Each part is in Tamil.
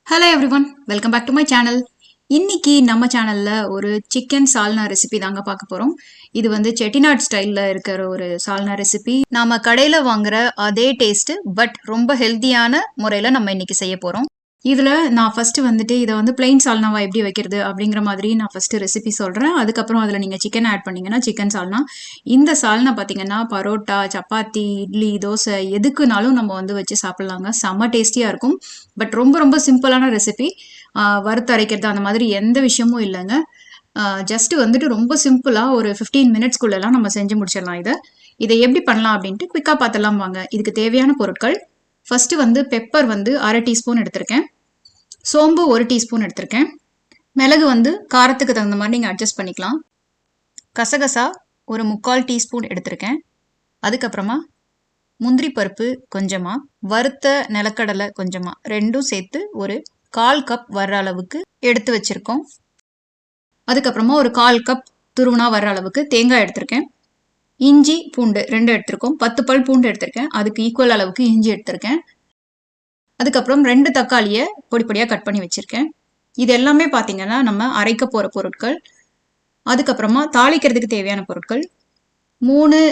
Hello everyone, welcome back to my channel. இன்னைக்கு நம்ம சேனல்ல ஒரு சிக்கன் சால்னா ரெசிபி தாங்க பார்க்க போறோம். இது வந்து செட்டிநாட் ஸ்டைல்ல இருக்கிற ஒரு சால்னா ரெசிபி. நாம கடையில வாங்குற அதே டேஸ்ட் பட் ரொம்ப ஹெல்தியான முறையில நம்ம இன்னைக்கு செய்ய போறோம். இதுல நான் ஃபர்ஸ்ட் வந்துட்டு இதை வந்து பிளெயின் சால்னாவா எப்படி வைக்கிறது அப்படிங்கிற மாதிரி நான் ஃபர்ஸ்ட் ரெசிபி சொல்றேன். அதுக்கப்புறம் அதுல நீங்க சிக்கன் ஆட் பண்ணீங்கன்னா சிக்கன் சால்னா. இந்த சால்னா பாத்தீங்கன்னா பரோட்டா, சப்பாத்தி, இட்லி, தோசை எதுக்குனாலும் நம்ம வந்து வச்சு சாப்பிடலாங்க. செம்ம டேஸ்டியா இருக்கும். பட் ரொம்ப ரொம்ப சிம்பிளான ரெசிபி. வறுத்து அரைக்கிறது அந்த மாதிரி எந்த விஷயமும் இல்லைங்க. ஜஸ்ட் வந்துட்டு ரொம்ப சிம்பிளா ஒரு 15 மினிட்ஸ்க்குள்ளலாம் நம்ம செஞ்சு முடிச்சிடலாம் இதை எப்படி பண்ணலாம் அப்படின்ட்டு குயிக்கா பார்த்துலாம் வாங்க. இதுக்கு தேவையான பொருட்கள் ஃபர்ஸ்ட் வந்து பெப்பர் வந்து 1/2 டீஸ்பூன் எடுத்திருக்கேன். சோம்பு 1 டீஸ்பூன் எடுத்திருக்கேன். மிளகு வந்து காரத்துக்கு தகுந்த மாதிரி நீங்கள் அட்ஜஸ்ட் பண்ணிக்கலாம். கசகசா ஒரு 3/4 டீஸ்பூன் எடுத்திருக்கேன். அதுக்கப்புறமா முந்திரி பருப்பு கொஞ்சமாக, வறுத்த நிலக்கடலை கொஞ்சமாக, ரெண்டும் சேர்த்து ஒரு 1/4 கப் வர்ற அளவுக்கு எடுத்து வச்சுருக்கோம். அதுக்கப்புறமா ஒரு 1/4 கப் துருவனா வர்ற அளவுக்கு தேங்காய் எடுத்திருக்கேன். இஞ்சி பூண்டு 2 எடுத்திருக்கோம். 10 பல் பூண்டு எடுத்திருக்கேன். அதுக்கு ஈக்குவல் அளவுக்கு இஞ்சி எடுத்திருக்கேன். அதுக்கப்புறம் 2 தக்காளியை பொடி பொடியாக கட் பண்ணி வச்சுருக்கேன். இது எல்லாமே பார்த்தீங்கன்னா நம்ம அரைக்க போகிற பொருட்கள். அதுக்கப்புறமா தாளிக்கிறதுக்கு தேவையான பொருட்கள் 3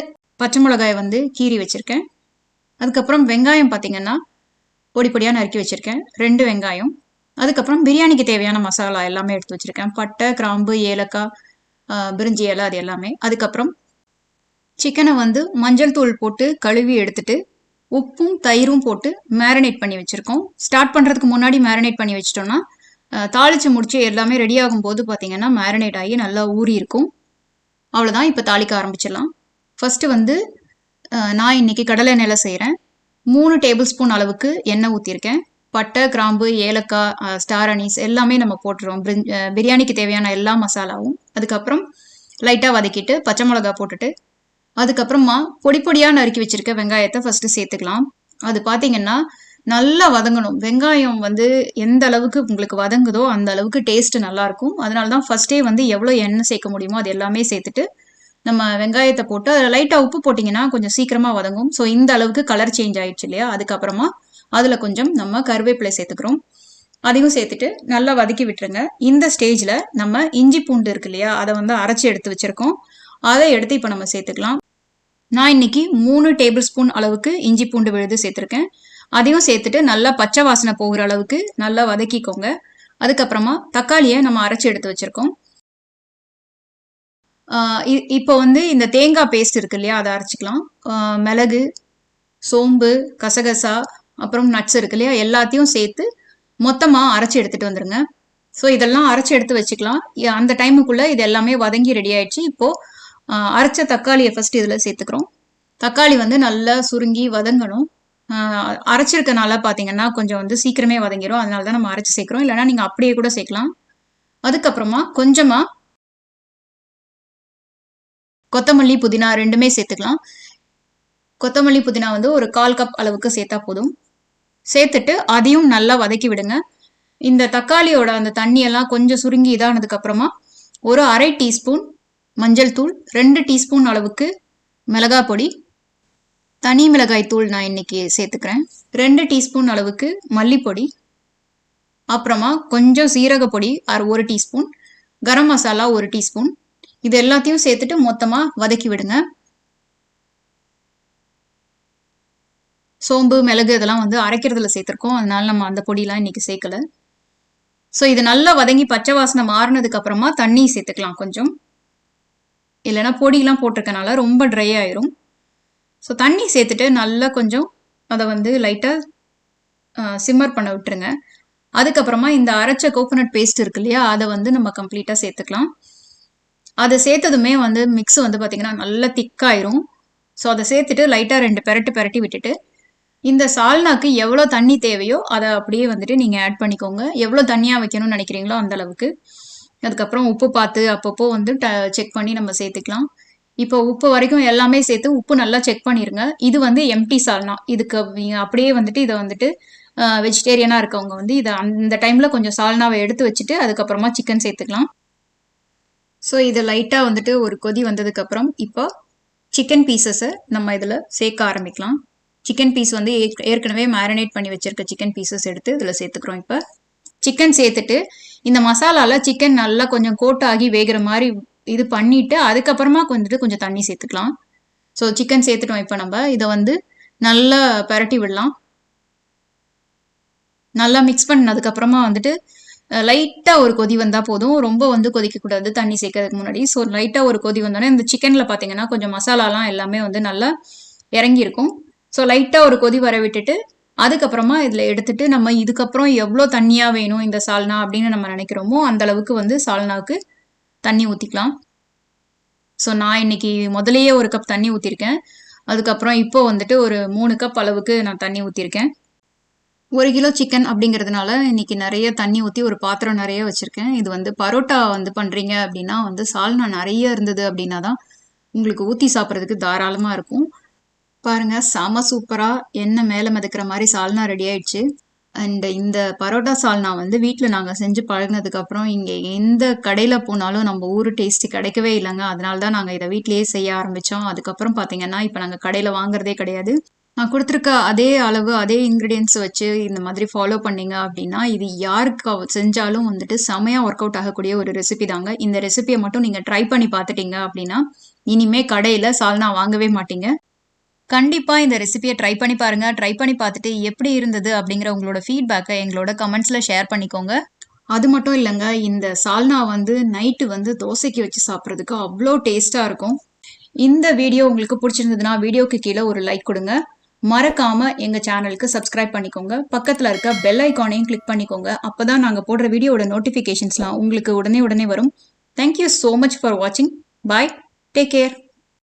பச்சை மிளகாய் வந்து கீறி வச்சுருக்கேன். அதுக்கப்புறம் வெங்காயம் பார்த்தீங்கன்னா பொடி பொடியாக நறுக்கி வச்சுருக்கேன், 2 வெங்காயம். அதுக்கப்புறம் பிரியாணிக்கு தேவையான மசாலா எல்லாமே எடுத்து வச்சுருக்கேன். பட்டை, கிராம்பு, ஏலக்காய், பிரிஞ்சி இலை, அது எல்லாமே. அதுக்கப்புறம் சிக்கனை வந்து மஞ்சள் தூள் போட்டு கழுவி எடுத்துட்டு உப்பும் தயிரும் போட்டு மேரினேட் பண்ணி வச்சுருக்கோம். ஸ்டார்ட் பண்ணுறதுக்கு முன்னாடி மேரினேட் பண்ணி வச்சிட்டோம்னா தாளித்து முடிச்சு எல்லாமே ரெடி ஆகும்போது பார்த்தீங்கன்னா மேரினேட் ஆகி நல்லா ஊறி இருக்கும். அவ்வளோதான். இப்போ தாளிக்க ஆரம்பிச்சிடலாம். ஃபஸ்ட்டு வந்து நான் இன்னைக்கு கடலை எண்ணெயில் செய்கிறேன். 3 டேபிள் ஸ்பூன் அளவுக்கு எண்ணெய் ஊற்றிருக்கேன். பட்டை, கிராம்பு, ஏலக்காய், ஸ்டார் அனீஸ் எல்லாமே நம்ம போட்டுருவோம். பிரியாணிக்கு தேவையான எல்லா மசாலாவும். அதுக்கப்புறம் லைட்டாக வதக்கிட்டு பச்சை மிளகா போட்டுட்டு அதுக்கப்புறமா பொடி பொடியாக நறுக்கி வச்சிருக்க வெங்காயத்தை ஃபர்ஸ்ட் சேர்த்துக்கலாம். அது பார்த்தீங்கன்னா நல்லா வதங்கணும். வெங்காயம் வந்து எந்த அளவுக்கு உங்களுக்கு வதங்குதோ அந்த அளவுக்கு டேஸ்ட் நல்லா இருக்கும். அதனால தான் ஃபர்ஸ்டே வந்து எவ்வளோ எண்ணெய் சேர்க்க முடியுமோ அது எல்லாமே சேர்த்துட்டு நம்ம வெங்காயத்தை போட்டு அதில் லைட்டாக உப்பு போட்டிங்கன்னா கொஞ்சம் சீக்கிரமாக வதங்கும். ஸோ இந்த அளவுக்கு கலர் சேஞ்ச் ஆயிடுச்சு இல்லையா? அதுக்கப்புறமா அதில் கொஞ்சம் நம்ம கருவேப்பிலை சேர்த்துக்கிறோம். அதையும் சேர்த்துட்டு நல்லா வதக்கி விட்டுருங்க. இந்த ஸ்டேஜில் நம்ம இஞ்சி பூண்டு இருக்கு இல்லையா, அதை வந்து அரைச்சி எடுத்து வச்சிருக்கோம். அதை எடுத்து இப்போ நம்ம சேர்த்துக்கலாம். நான் இன்னைக்கு 3 டேபிள் ஸ்பூன் அளவுக்கு இஞ்சி பூண்டு விழுது சேர்த்துருக்கேன். அதையும் சேர்த்துட்டு நல்லா பச்சை வாசனை போகிற அளவுக்கு நல்லா வதக்கிக்கோங்க. அதுக்கப்புறமா தக்காளியை நம்ம அரைச்சி எடுத்து வச்சிருக்கோம். இப்போ வந்து இந்த தேங்காய் பேஸ்ட் இருக்கு இல்லையா, அதை அரைச்சிக்கலாம். மிளகு, சோம்பு, கசகசா, அப்புறம் நட்ஸ் இருக்கு இல்லையா, எல்லாத்தையும் சேர்த்து மொத்தமாக அரைச்சி எடுத்துகிட்டு வந்துடுங்க. ஸோ இதெல்லாம் அரைச்சி எடுத்து வச்சுக்கலாம். அந்த டைமுக்குள்ளே இது எல்லாமே வதங்கி ரெடி ஆயிடுச்சு. இப்போது அரைச்ச தக்காளியை ஃபஸ்ட் இதில் சேர்த்துக்கிறோம். தக்காளி வந்து நல்லா சுருங்கி வதங்கணும். அரைச்சிருக்கனால பார்த்தீங்கன்னா கொஞ்சம் வந்து சீக்கிரமே வதங்கிடும். அதனால தான் நம்ம அரைச்சி சேர்க்குறோம். இல்லைனா நீங்கள் அப்படியே கூட சேர்க்கலாம். அதுக்கப்புறமா கொஞ்சமாக கொத்தமல்லி, புதினா ரெண்டுமே சேர்த்துக்கலாம். கொத்தமல்லி, புதினா வந்து ஒரு 1/4 கப் அளவுக்கு சேர்த்தா போதும். சேர்த்துட்டு அதையும் நல்லா வதக்கி விடுங்க. இந்த தக்காளியோட அந்த தண்ணியெல்லாம் கொஞ்சம் சுருங்கி இதானதுக்கு அப்புறமா ஒரு 1/2 டீஸ்பூன் மஞ்சள் தூள், 2 டீஸ்பூன் அளவுக்கு மிளகாய் பொடி, தனி மிளகாய் தூள் நான் இன்னைக்கு சேர்த்துக்கிறேன், 2 டீஸ்பூன் அளவுக்கு மல்லிப்பொடி, அப்புறமா கொஞ்சம் சீரக பொடி 1 டீஸ்பூன், கரம் மசாலா 1 டீஸ்பூன். இது எல்லாத்தையும் சேர்த்துட்டு மொத்தமாக வதக்கி விடுங்க. சோம்பு, மிளகு இதெல்லாம் வந்து அரைக்கிறதுல சேர்த்துருக்கோம். அதனால நம்ம அந்த பொடியெலாம் இன்னைக்கு சேர்க்கல. ஸோ இது நல்லா வதங்கி பச்சை வாசனை மாறினதுக்கு அப்புறமா தண்ணி சேர்த்துக்கலாம் கொஞ்சம். இல்லைன்னா பொடியெலாம் போட்டிருக்கனால ரொம்ப ட்ரை ஆயிரும். ஸோ தண்ணி சேர்த்துட்டு நல்லா கொஞ்சம் அதை வந்து லைட்டாக சிம்மர் பண்ண விட்டுருங்க. அதுக்கப்புறமா இந்த அரைச்ச கோகோனட் பேஸ்ட் இருக்கு இல்லையா, அதை வந்து நம்ம கம்ப்ளீட்டாக சேர்த்துக்கலாம். அதை சேர்த்ததுமே வந்து மிக்ஸ் வந்து பார்த்திங்கன்னா நல்லா திக்காயிரும். ஸோ அதை சேர்த்துட்டு லைட்டாக 2 பெரட்டி விட்டுட்டு இந்த சால்னாக்கு எவ்வளோ தண்ணி தேவையோ அதை அப்படியே வந்துட்டு நீங்கள் ஆட் பண்ணிக்கோங்க. எவ்வளோ தண்ணியாக வைக்கணும்னு நினைக்கிறீங்களோ அந்த அளவுக்கு. அதுக்கப்புறம் உப்பு பார்த்து அப்பப்போ வந்து செக் பண்ணி நம்ம சேர்த்துக்கலாம். இப்போ உப்பு வரைக்கும் எல்லாமே சேர்த்து உப்பு நல்லா செக் பண்ணிடுங்க. இது வந்து எம்டி சால்னா. இதுக்கு அப்படியே வந்துட்டு இதை வந்துட்டு வெஜிடேரியனாக இருக்கவங்க வந்து இதை அந்த டைமில் கொஞ்சம் சால்னாவை எடுத்து வச்சுட்டு அதுக்கப்புறமா சிக்கன் சேர்த்துக்கலாம். ஸோ இதை லைட்டாக வந்துட்டு ஒரு கொதி வந்ததுக்கப்புறம் இப்போ சிக்கன் பீசஸை நம்ம இதில் சேர்க்க ஆரம்பிக்கலாம். சிக்கன் பீஸ் வந்து ஏற்கனவே மேரினேட் பண்ணி வச்சிருக்க சிக்கன் பீசஸ் எடுத்து இதில் சேர்த்துக்கிறோம். இப்போ சிக்கன் சேர்த்துட்டு இந்த மசாலாவில் சிக்கன் நல்லா கொஞ்சம் கோட் ஆகி வேகிற மாதிரி இது பண்ணிவிட்டு அதுக்கப்புறமா கொஞ்சம் தண்ணி சேர்த்துக்கலாம். ஸோ சிக்கன் சேர்த்துட்டோம். இப்போ நம்ம இதை வந்து நல்லா பரட்டி விடலாம். நல்லா மிக்ஸ் பண்ணதுக்கப்புறமா வந்துட்டு லைட்டாக ஒரு கொதி வந்தால் போதும். ரொம்ப வந்து கொதிக்கக்கூடாது தண்ணி சேர்க்கறதுக்கு முன்னாடி. ஸோ லைட்டாக ஒரு கொதி வந்தோடனே இந்த சிக்கனில் பார்த்தீங்கன்னா கொஞ்சம் மசாலாலாம் எல்லாமே வந்து நல்லா இறங்கியிருக்கும். ஸோ லைட்டாக ஒரு கொதி வர விட்டுட்டு அதுக்கப்புறமா இதில் எடுத்துட்டு நம்ம இதுக்கப்புறம் எவ்வளோ தண்ணியாக வேணும் இந்த சால்னா அப்படின்னு நம்ம நினைக்கிறோமோ அந்த அளவுக்கு வந்து சால்னாவுக்கு தண்ணி ஊற்றிக்கலாம். ஸோ நான் இன்னைக்கு முதலையே 1 கப் தண்ணி ஊற்றிருக்கேன். அதுக்கப்புறம் இப்போ வந்துட்டு ஒரு 3 கப் அளவுக்கு நான் தண்ணி ஊற்றிருக்கேன். 1 கிலோ சிக்கன் அப்படிங்கிறதுனால இன்னைக்கு நிறைய தண்ணி ஊற்றி ஒரு பாத்திரம் நிறைய வச்சுருக்கேன். இது வந்து பரோட்டா வந்து பண்ணுறீங்க அப்படின்னா வந்து சால்னா நிறைய இருந்தது அப்படின்னா தான் உங்களுக்கு ஊற்றி சாப்பிட்றதுக்கு தாராளமாக இருக்கும். பாருங்க செம சூப்பராக எண்ணெய் மேலே மிதக்கிற மாதிரி சால்னா ரெடி ஆயிடுச்சு. அண்ட் இந்த பரோட்டா சால்னா வந்து வீட்டில் நாங்கள் செஞ்சு பழகினதுக்கப்புறம் இங்கே எந்த கடையில் போனாலும் நம்ம ஊர் டேஸ்ட்டு கிடைக்கவே இல்லைங்க. அதனால தான் நாங்கள் இதை வீட்டிலேயே செய்ய ஆரம்பித்தோம். அதுக்கப்புறம் பார்த்தீங்கன்னா இப்போ நாங்கள் கடையில் வாங்குறதே கிடையாது. நான் கொடுத்துருக்க அதே அளவு அதே இன்க்ரீடியன்ஸ் வச்சு இந்த மாதிரி ஃபாலோ பண்ணீங்க அப்படின்னா இது யாருக்கு செஞ்சாலும் வந்துட்டு செமையாக ஒர்க் அவுட் ஆகக்கூடிய ஒரு ரெசிபி தாங்க. இந்த ரெசிபியை மட்டும் நீங்கள் ட்ரை பண்ணி பார்த்துட்டீங்க அப்படின்னா இனிமே கடையில் சால்னா வாங்கவே மாட்டீங்க. கண்டிப்பா இந்த ரெசிபியை ட்ரை பண்ணி பாருங்க. ட்ரை பண்ணி பார்த்துட்டு எப்படி இருந்தது அப்படிங்கிற உங்களோட ஃபீட்பேக்கை எங்களோட கமெண்ட்ஸ்ல ஷேர் பண்ணிக்கோங்க. அது மட்டும் இல்லைங்க, இந்த சால்னா வந்து நைட்டு வந்து தோசைக்கு வச்சு சாப்பிட்றதுக்கு அவ்வளோ டேஸ்டா இருக்கும். இந்த வீடியோ உங்களுக்கு பிடிச்சிருந்ததுன்னா வீடியோக்கு கீழே ஒரு லைக் கொடுங்க. மறக்காம எங்க சேனலுக்கு சப்ஸ்கிரைப் பண்ணிக்கோங்க. பக்கத்துல இருக்க பெல் ஐக்கானையும் கிளிக் பண்ணிக்கோங்க. அப்பதான் நாங்க போடுற வீடியோட நோட்டிபிகேஷன்ஸ்லாம் உங்களுக்கு உடனே வரும். Thank you so much for watching. Bye. Take care.